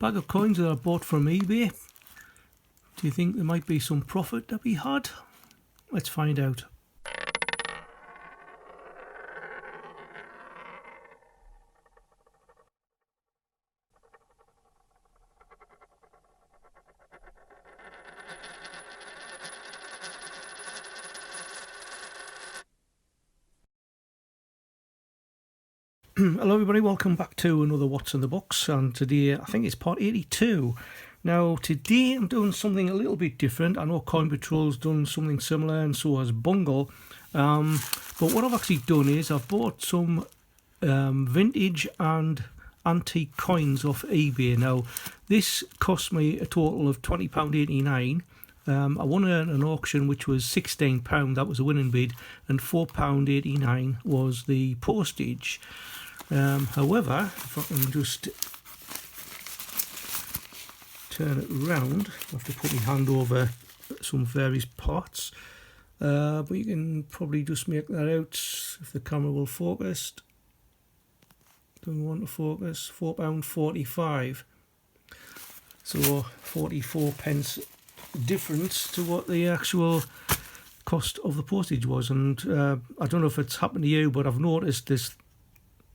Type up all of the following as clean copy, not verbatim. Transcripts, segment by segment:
bag of coins that I bought from eBay. Do you think there might be some profit to be had? Let's find out. Hello everybody, welcome back to another What's in the Box, and today I think it's part 82. Now today I'm doing something a little bit different. I know Coin Patrol's done something similar and so has Bungle, but what I've actually done is I've bought some vintage and antique coins off eBay. Now this cost me a total of £20.89. I won an auction which was £16, that was a winning bid, and £4.89 was the postage. However, if I can just turn it around, I have to put my hand over some various parts, but you can probably just make that out if the camera will focus. Doesn't want to focus. £4.45, so 44 pence difference to what the actual cost of the postage was. And I don't know if it's happened to you, but I've noticed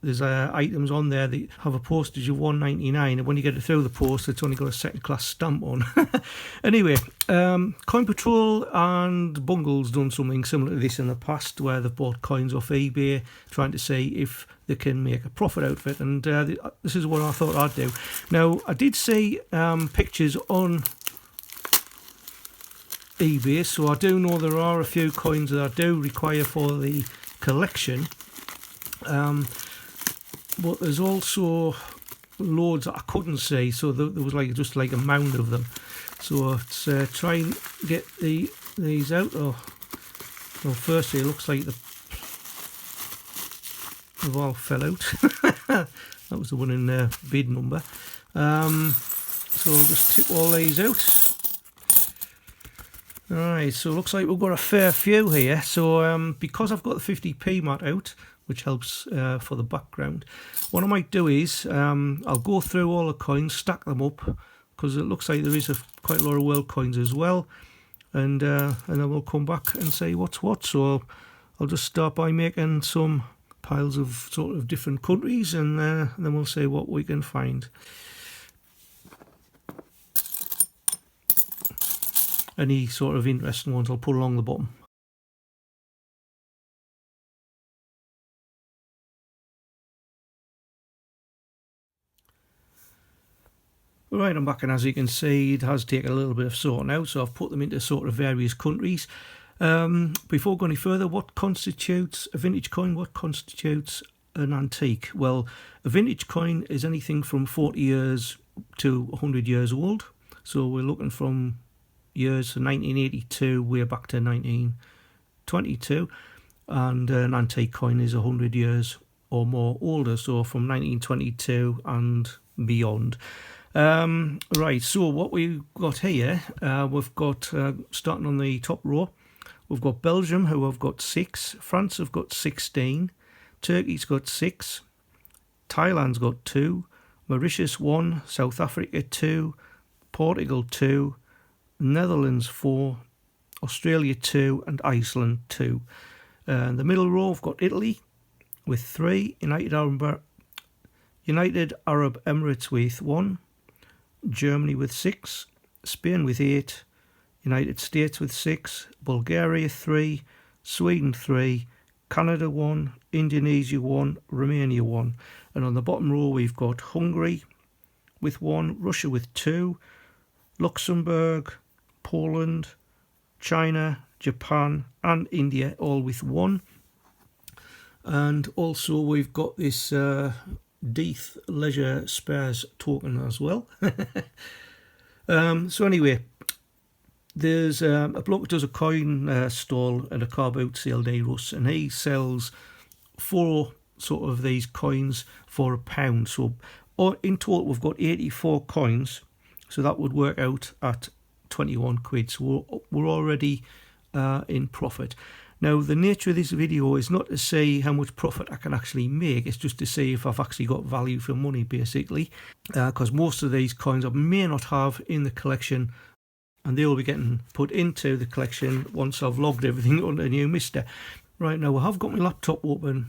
there's items on there that have a postage of £1.99, and when you get it through the post it's only got a second class stamp on. Anyway, Coin Patrol and Bungle's done something similar to this in the past, where they've bought coins off eBay trying to see if they can make a profit out of it, and this is what I thought I'd do. Now I did see pictures on eBay, so I do know there are a few coins that I do require for the collection, but there's also loads that I couldn't see, so there was just like a mound of them. So let's try and get these out. Well, firstly it looks like they've all fell out. That was the one in bid number. So I'll just tip all these out. Alright, so it looks like we've got a fair few here. So because I've got the 50p mat out, which helps for the background, what I might do is I'll go through all the coins, stack them up, because it looks like there is quite a lot of world coins as well, and then we'll come back and say what's what. So I'll just start by making some piles of sort of different countries, and then we'll say what we can find. Any sort of interesting ones I'll put along the bottom. Right, I'm back, and as you can see it has taken a little bit of sorting out, so I've put them into sort of various countries. Before going any further, what constitutes a vintage coin? What constitutes an antique? Well, a vintage coin is anything from 40 years to 100 years old, so we're looking from years 1982 way back to 1922, and an antique coin is 100 years or more older, so from 1922 and beyond. Right, so what we've got here, we've got starting on the top row, we've got Belgium, who have got 6, France have got 16, Turkey's got 6, Thailand's got 2, Mauritius 1, South Africa 2, Portugal 2, Netherlands 4, Australia 2, and Iceland 2. The middle row we've got Italy with 3, United Arab Emirates with 1, Germany with 6, Spain with 8, United States with 6, Bulgaria 3, Sweden 3, Canada 1, Indonesia 1, Romania 1. And on the bottom row we've got Hungary with 1, Russia with 2, Luxembourg, Poland, China, Japan and India all with 1. And also we've got this Death Leisure Spares token as well. So anyway, there's a bloke who does a coin stall at a car boot sale near us, and he sells 4 sort of these coins for £1. So in total we've got 84 coins, so that would work out at 21 quid. So we're already in profit. Now, the nature of this video is not to say how much profit I can actually make, it's just to see if I've actually got value for money, basically. Because most of these coins I may not have in the collection, and they'll be getting put into the collection once I've logged everything under New Mister. Right, now I have got my laptop open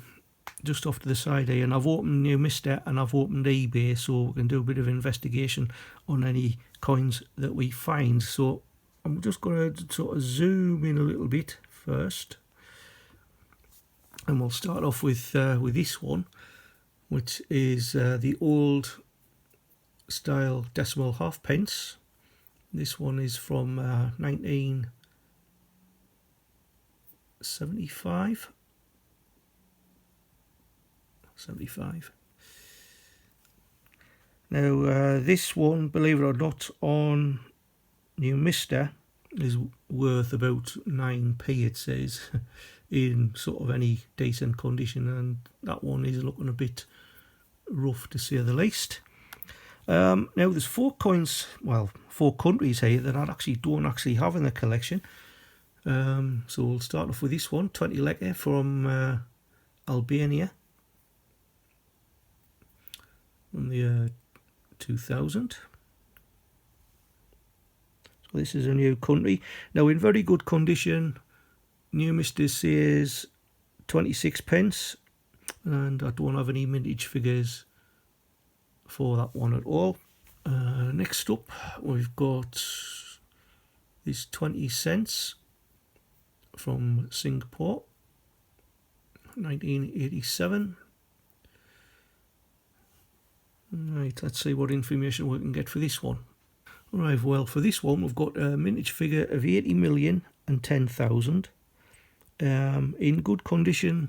just off to the side here, and I've opened New Mister and I've opened eBay, so we can do a bit of investigation on any coins that we find. So I'm just going to sort of zoom in a little bit first, and we'll start off with this one, which is the old style decimal halfpence. This one is from 1975. 75. Now this one, believe it or not, on New Mister is worth about 9p, it says, in sort of any decent condition, and that one is looking a bit rough to say the least. Now there's 4 coins, well, 4 countries here that I don't actually have in the collection. So we'll start off with this one, 20 lek from Albania, from the year 2000. So this is a new country. Now in very good condition, New Mister says 26 pence, and I don't have any mintage figures for that one at all. Next up we've got this 20 cents from Singapore, 1987. Right, let's see what information we can get for this one. Right, well, for this one we've got a mintage figure of 80,010,000. In good condition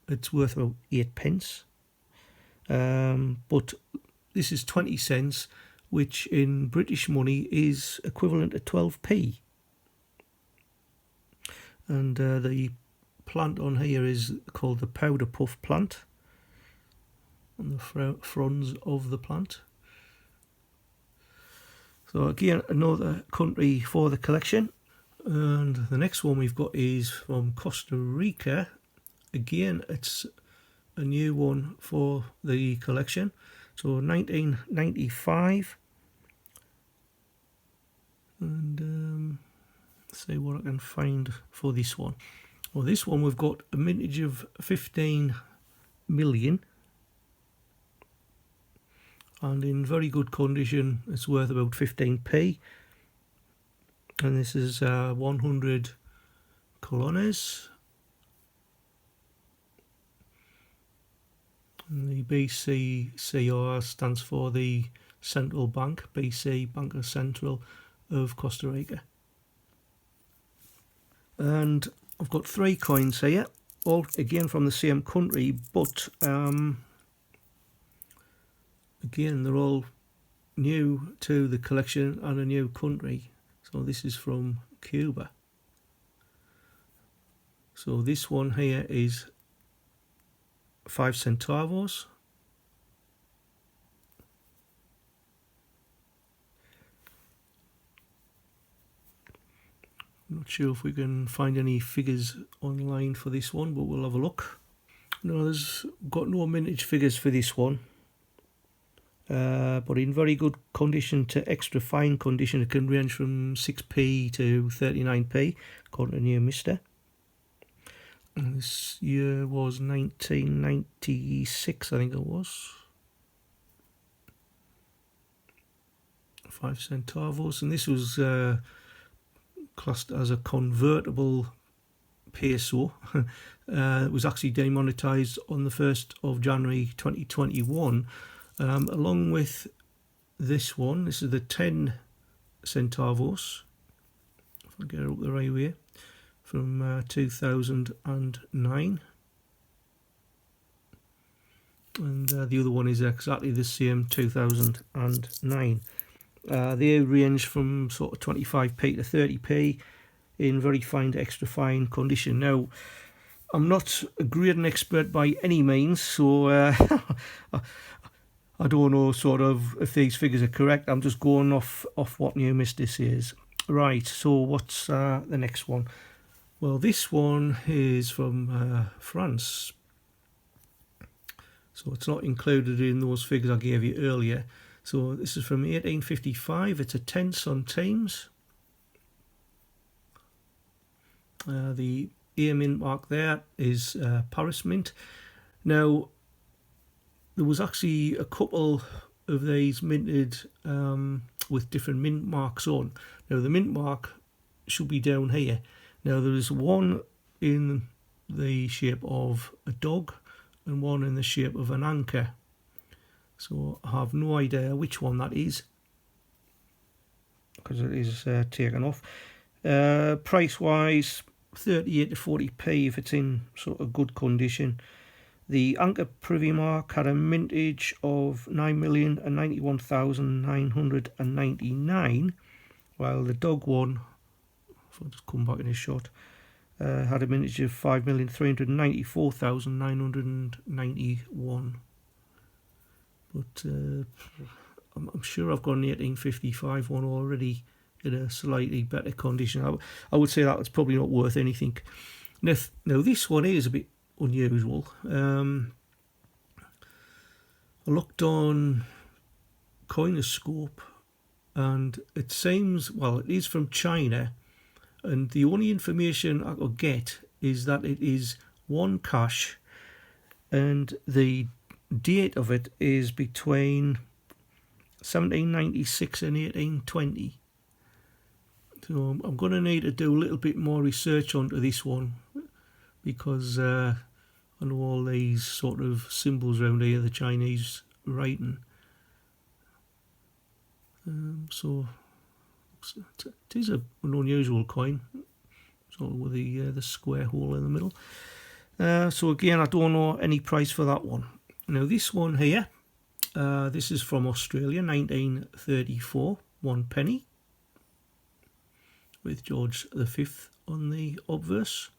it's worth about 8 pence. But this is 20 cents, which in British money is equivalent to 12p. And the plant on here is called the powder puff plant, on the fronds of the plant. So again, another country for the collection. And the next one we've got is from Costa Rica. Again, it's a new one for the collection. So 1995. And let's see what I can find for this one. Well, this one we've got a mintage of 15 million. And in very good condition, it's worth about 15p. And this is 100 colones. And the BCCR stands for the Central Bank, BC, Banco Central of Costa Rica. And I've got 3 coins here, all again from the same country, but again, they're all new to the collection and a new country. So this is from Cuba. So this one here is 5 centavos. I'm not sure if we can find any figures online for this one, but we'll have a look. No, there's got no mintage figures for this one. But in very good condition to extra fine condition, it can range from 6p to 39p, according to New Mister. And this year was 1996, I think it was. 5 centavos, and this was classed as a convertible peso. It was actually demonetized on the 1st of January 2021. Along with this one, this is the 10 centavos, if I get it up the right way, from 2009. And the other one is exactly the same, 2009. They range from sort of 25p to 30p in very fine to extra fine condition. Now, I'm not a grading expert by any means, so I don't know sort of if these figures are correct. I'm just going off what New Mister says. Right, so what's the next one? Well, this one is from France, so it's not included in those figures I gave you earlier. So this is from 1855. It's a 10 centimes. The A mint mark there is Paris mint. Now, there was actually a couple of these minted with different mint marks on. Now, the mint mark should be down here. Now, there is one in the shape of a dog and one in the shape of an anchor. So I have no idea which one that is, because it is taken off. Price wise, 38 to 40p if it's in sort of good condition. The anchor privy mark had a mintage of 9,091,999, while the dog one, if I just come back in a shot, had a mintage of 5,394,991. But I'm sure I've got an 1855 one already in a slightly better condition. I would say that it's probably not worth anything. Now this one is a bit unusual. I looked on Coinoscope, and it seems, well, it is from China, and the only information I could get is that it is one cash, and the date of it is between 1796 and 1820. So I'm going to need to do a little bit more research onto this one, because I know all these sort of symbols around here, the Chinese writing. So it is an unusual coin, sort of with the square hole in the middle. So again, I don't know any price for that one. Now this one here, this is from Australia, 1934, 1 penny, with George V on the obverse.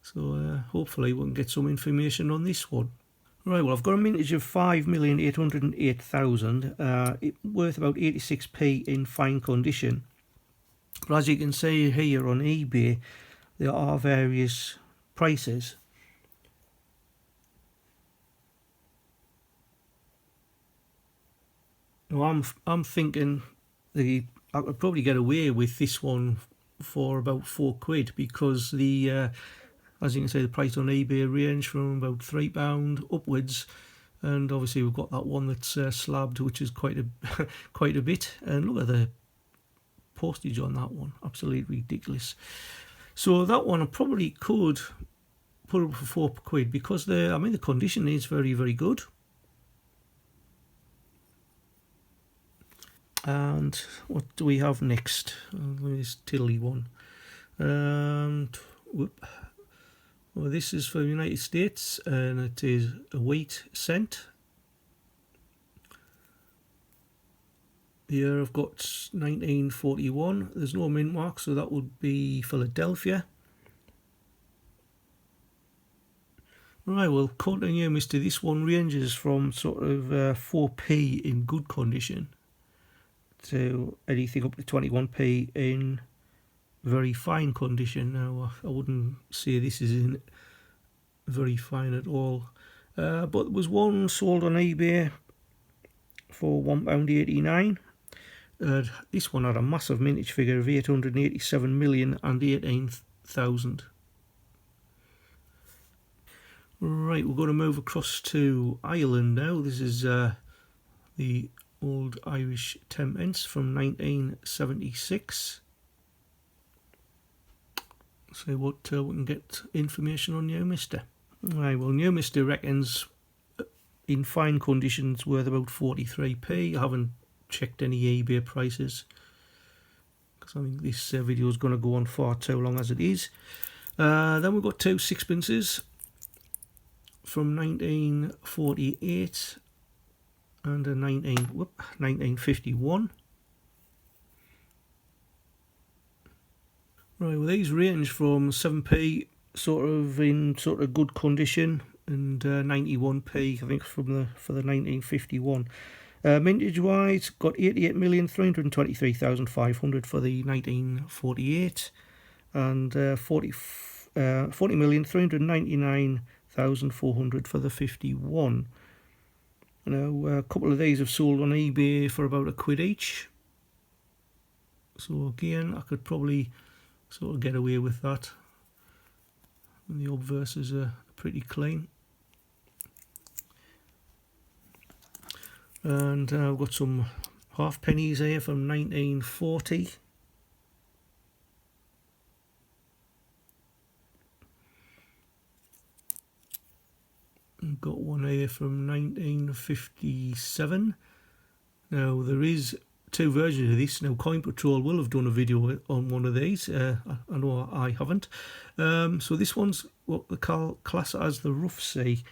So hopefully we can get some information on this one. Right, well, I've got a mintage of 5,808,000, worth about 86p in fine condition. But as you can see here on eBay, there are various prices. Now I'm thinking I could probably get away with this one for about £4, because the as you can see, the price on eBay range from about £3 upwards, and obviously we've got that one that's slabbed, which is quite a quite a bit. And look at the postage on that one, absolutely ridiculous. So that one I probably could put up for £4, because the condition is very, very good. And what do we have next? This Tilly one. Well, this is for the United States, and it is a wheat cent. Here I've got 1941. There's no mint mark, so that would be Philadelphia. Right, well, continue, Mr. This one ranges from sort of 4p in good condition to anything up to 21p in very fine condition. Now, I wouldn't say this is in very fine at all, but there was one sold on eBay for £1.89. This one had a massive mintage figure of 887,018,000. Right, we're going to move across to Ireland now. This is the old Irish 10pence from 1976. See what we can get information on you, mister. Right, well, new mister reckons in fine conditions worth about 43p. I haven't checked any eBay prices, because I think this video is going to go on far too long as it is. Then we've got two sixpences from 1948 and a 1951. Right, well, these range from 7p sort of in sort of good condition, and 91p I think for the 1951. Mintage wise, got 88,323,500 for the 1948, and 40,399,400 for the 51. Now a couple of these have sold on eBay for about £1 each, so again I could probably sort of get away with that, and the obverses are pretty clean. And I've got some half pennies here from 1940. Got one here from 1957. Now there is two versions of this. Now Coin Patrol will have done a video on one of these. I know I haven't. So this one's what they class as the Rough Sea.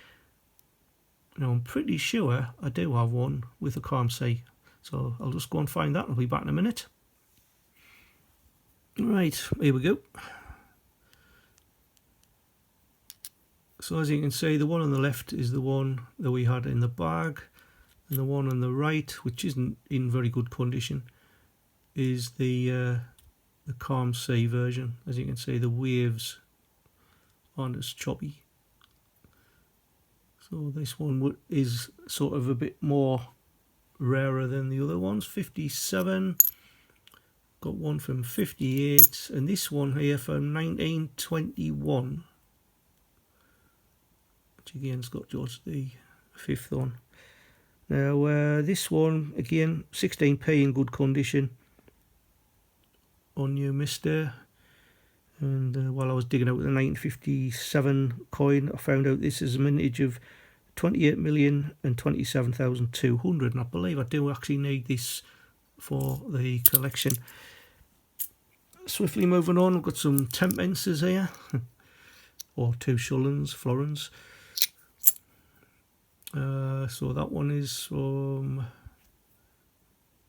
Now I'm pretty sure I do have one with the Calm Sea. So I'll just go and find that and I'll be back in a minute. Right, here we go. So as you can see, the one on the left is the one that we had in the bag, and the one on the right, which isn't in very good condition, is the Calm Sea version. As you can see, the waves aren't as choppy. So this one is sort of a bit more rarer than the other ones. 57, got one from 58, and this one here from 1921. Which again has got George the V on. Now this one again 16p in good condition on New Mister, and while I was digging out the 1957 coin, I found out this is a mintage of 28,027,200, and I believe I do actually need this for the collection. Swiftly moving on, I've got some 10p here, or 2 florins. So that one is from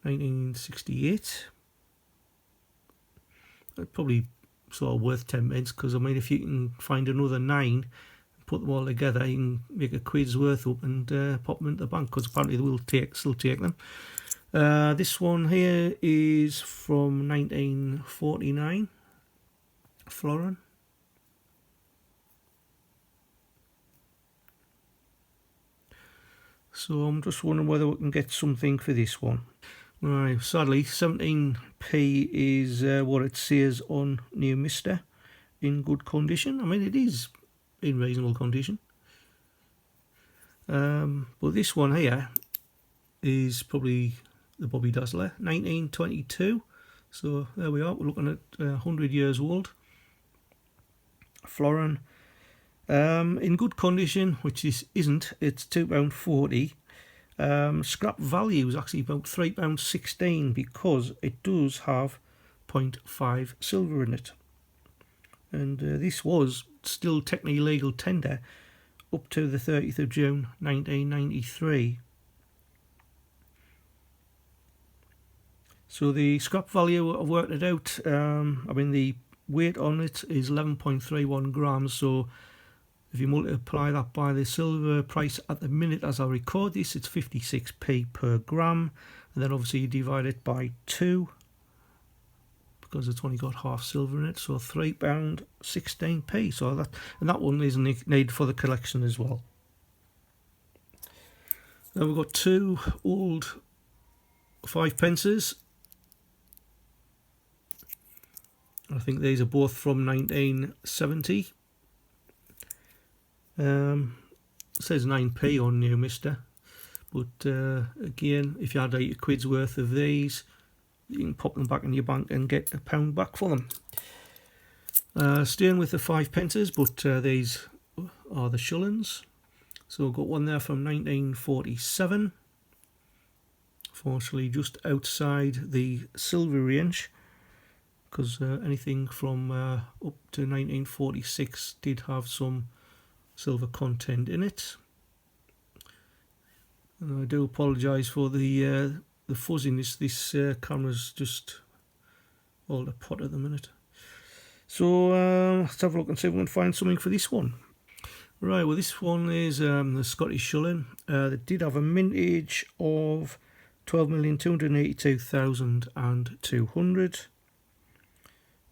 1968. Probably sort of worth 10p, because I mean, if you can find another 9, put them all together, you can make £1's worth up and pop them into the bank, because apparently they will still take them. This one here is from 1949, florin. So I'm just wondering whether we can get something for this one. Right, sadly 17p is what it says on New Mister, in good condition. I mean, it is in reasonable condition. But this one here is probably the Bobby Dazzler, 1922. So there we are, we're looking at 100 years old. Florin. In good condition, which this isn't, it's £2.40. Scrap value is actually about £3.16, because it does have 0.5 silver in it. And this was still technically legal tender up to the 30th of June 1993. So the scrap value, I've worked it out. I mean, the weight on it is 11.31 grams, so if you multiply that by the silver price at the minute as I record this, it's 56p per gram, and then obviously you divide it by 2 because it's only got half silver in it, so £3.16p. So that one is needed for the collection as well. Then we've got 2 old 5p. I think these are both from 1970. It says 9p on New Mister, but again, if you had £8 worth of these, you can pop them back in your bank and get £1 back for them. Staying with the 5p, but these are the shillings. So I've got one there from 1947, fortunately just outside the silver range, because anything from up to 1946 did have some silver content in it. And I do apologise for the fuzziness. This camera's just all the pot at the minute. So let's have a look and see if we can find something for this one. Right, well, this one is the Scottish shilling. They did have a mintage of 12,282,200.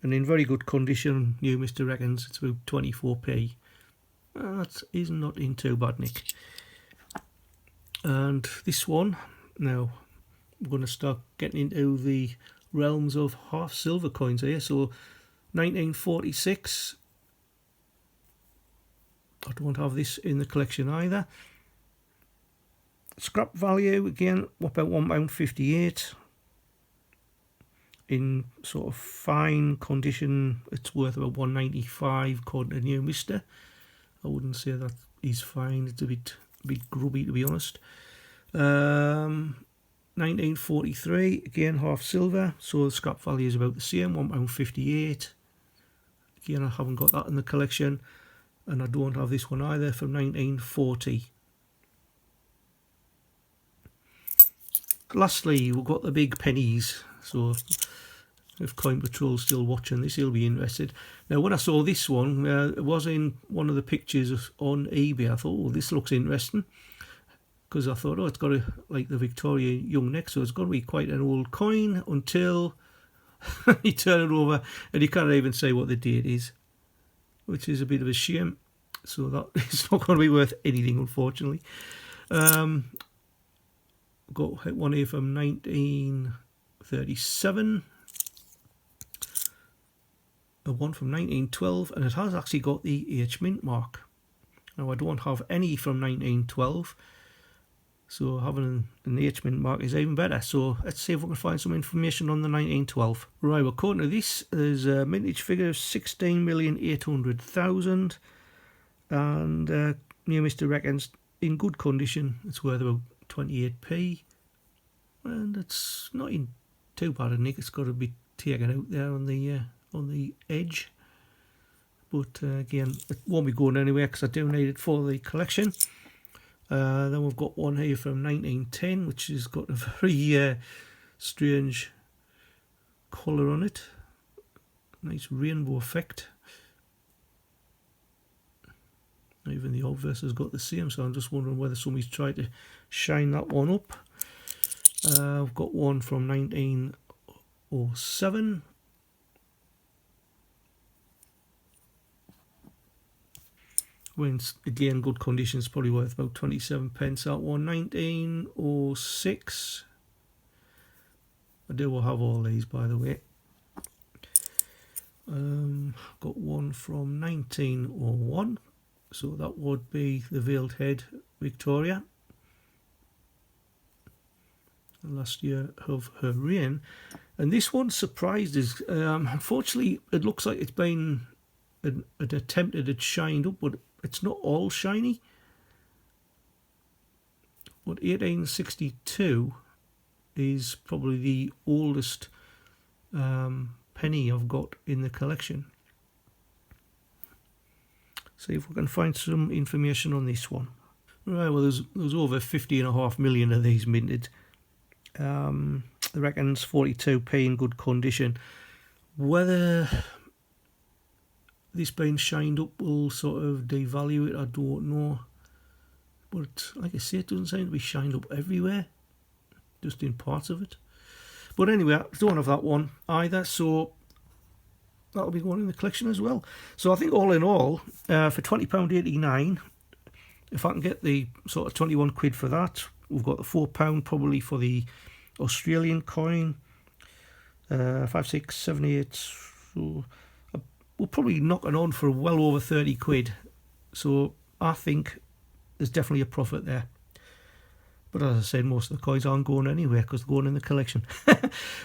and in very good condition. New Mr. reckons it's about 24p. That is not in too bad, Nick. And this one, now we're going to start getting into the realms of half silver coins here. So 1946, I don't have this in the collection either. Scrap value again, about £1.58. In sort of fine condition, it's worth about £1.95 according to New Mr. I wouldn't say that is fine. It's a bit grubby, to be honest. 1943, again half silver, so the scrap value is about the same, £1.58. Again, I haven't got that in the collection, and I don't have this one either, from 1940. Lastly, we've got the big pennies. So if Coin Patrol's still watching this, he'll be interested. Now, when I saw this one, it was in one of the pictures on eBay. I thought, oh, this looks interesting, because I thought, oh, it's got like the Victoria Young neck, so it's got to be quite an old coin, until you turn it over and you can't even say what the date is, which is a bit of a shame. So that it's not going to be worth anything, unfortunately. Got one here from 1937. One from 1912, and it has actually got the H Mint mark. Now, I don't have any from 1912, so having an H Mint mark is even better. So let's see if we can find some information on the 1912. Right, well, according to this, there's a mintage figure of 16,800,000, and New Mr. reckons in good condition it's worth about 28p, and it's not in too bad a nick. It's got to be taken out there on the edge, but again, it won't be going anywhere because I do need it for the collection. Then we've got one here from 1910, which has got a very strange colour on it, nice rainbow effect. Even the obverse has got the same, so I'm just wondering whether somebody's tried to shine that one up. I've got one from 1907. When again good condition, is probably worth about 27p. That one, 1906. I do have all these, by the way. Got one from 1901, so that would be the Veiled Head Victoria, last year of her reign. And this one surprised us. Unfortunately, it looks like it's been an attempted at shined up, but it's not all shiny. But 1862 is probably the oldest penny I've got in the collection. See if we can find some information on this one. Right, well, there's over 50.5 million of these minted. I reckons 42p in good condition. Whether this being shined up will sort of devalue it, I don't know. But like I say, it doesn't seem to be shined up everywhere, just in parts of it. But anyway, I don't have that one either, so that'll be going in the collection as well. So I think all in all, for £20.89, if I can get the sort of 21 quid for that, we've got the £4 probably for the Australian coin, 5, 6, 7, 8, so we're probably knocking on for well over 30 quid. So I think there's definitely a profit there. But as I said, most of the coins aren't going anywhere because they're going in the collection.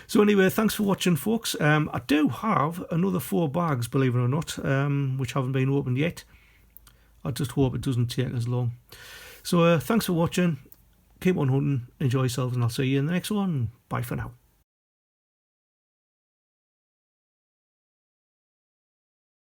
So anyway, thanks for watching, folks. I do have another 4 bags, believe it or not, which haven't been opened yet. I just hope it doesn't take as long. So thanks for watching. Keep on hunting, enjoy yourselves, and I'll see you in the next one. Bye for now.